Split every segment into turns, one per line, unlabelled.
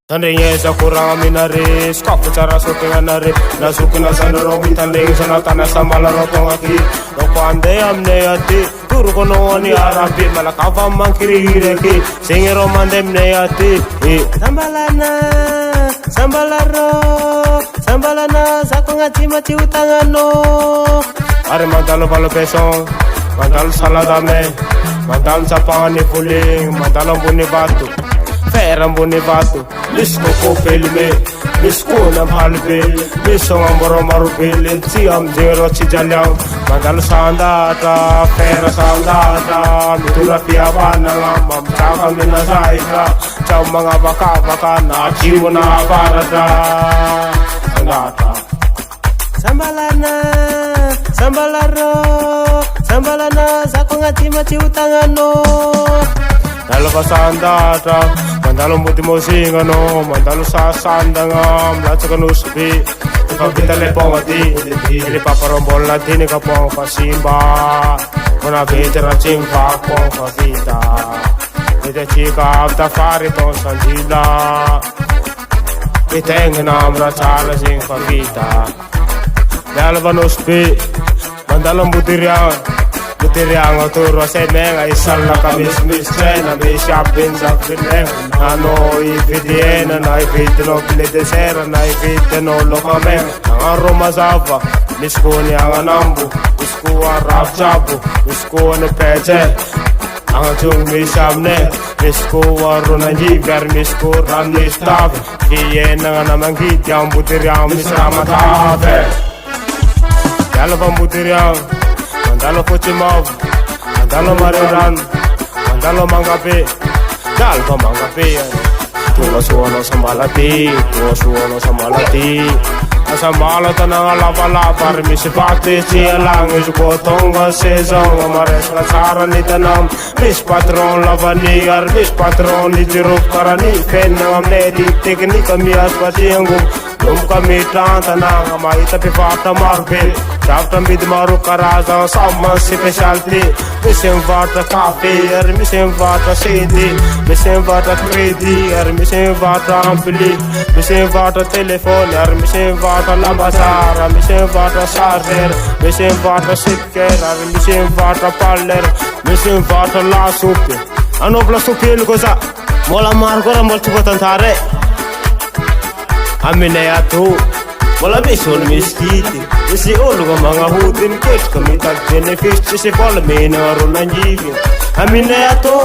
Tandingnya kurang minare, skop cara syuting nare, nasukin asana robi tanding sana tanah sambala rotong aki, roko ande amne ati, turu kono ni arabi malah kavam mangkiri hireki, singi romandem ne ati, sambalana, sambalana, sako ngaci maci utangano, are mandalo balo pesong, mandalo saladame, mandalo sapangani puling, mandalo buni batu. Feram boni batu, lisko ko pelme, lisko nam halbe, liso ngamboro marubele, siam zero cijalyang, mandal sandata, fera sandata, mitula piabana ngam, caka mina saika, cau mga baka na ciwuna barada, sandata. Sambalana, sako ngaci maci utangano. Dalo kasandata, mandalo muti mosingano, mandalo sasandangam, lacakan usbi, kapita lepongati, ili paparombol latini kapong pasimba, kona vetera cimpa pong pavita, ite chika abta fari ton sanjila, ite engenam racala sing pavita, dalo vanusbi, mandalo mutiriang. Butiriang oturo se menga isalla kamis mistrena mi shopping zakileng ano ividiena na ividno plede sera na ividno lokame aro mazava miskoni anganambu misku arab chabu misku ne peche angatung misamne misku waruna jigar misku rani staff kiena namangi jam butiriang misama tafe yalo butiriang mandalo kucimov, mandalo mariran, mandalo mangape, dalva mangape. Tuwa suono sambalati, asambala tanang lava misi pati cialang isu kotonga sezong amares rasara ni tanam, mis patron lava niar, mis patron ni jeruk karani, fen namne di teknik kami aspati anggum, kami tanang amai tapi fata marbel. Chapter mid maru karaza sama specialty missing water coffee missing water CD missing water credit missing water ampli missing water telephone missing water lambasara missing water charger missing water sikker missing water parlor missing water la soup ano plus supil cosa mola margora molto potentare amine atu Wala bison miskiti, isi oluga mga hutin kit kami tag benefits isi bola mena ronan jivin. Amine ato,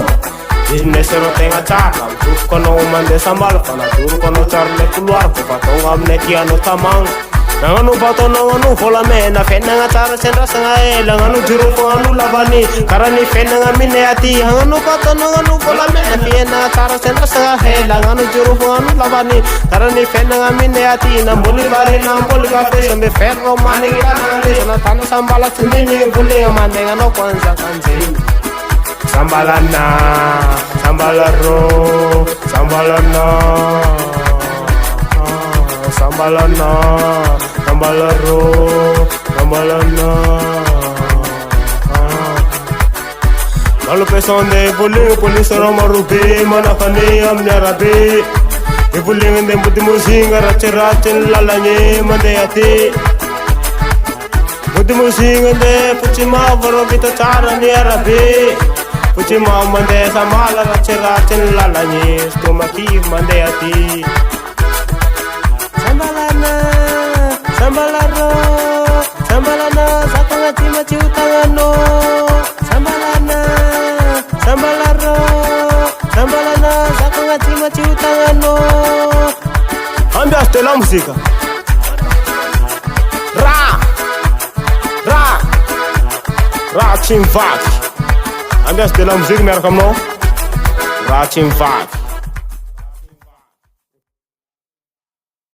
business ero tenga cakam, tuk kono umande sambal kana tur kono charle keluar ko patong amne kiano tamang. Nanganu bato nanganu fola mena fena ngacara sendra sangae langanu juru ko anu labani karani fena ngamine ati hanganu bato nanganu fola mena fena ngacara sendra sangae langanu juru ko anu labani karani fena ngamine ati namboli bare namboli kafe sambe ferro mani kana sana tanu sambala sumini bule mane ngano kwanza kanzi sambalana sambalaro sambalana sambalana sambalana Kalau pesan de boleh polis orang marubi mana kani amnya rabi ibuling de budi musinga racin lalanye mande ati budi musinga de pucima boro kita cara ni rabi pucima mande samala racin lalanye stomaki mande ati Sambalana, sako ngaci maci utangano. Sambalana, sako ngaci maci utangano. Ambil setelah musika. Ra cimfak. Ambil setelah musik mereka no. Ra cimfak.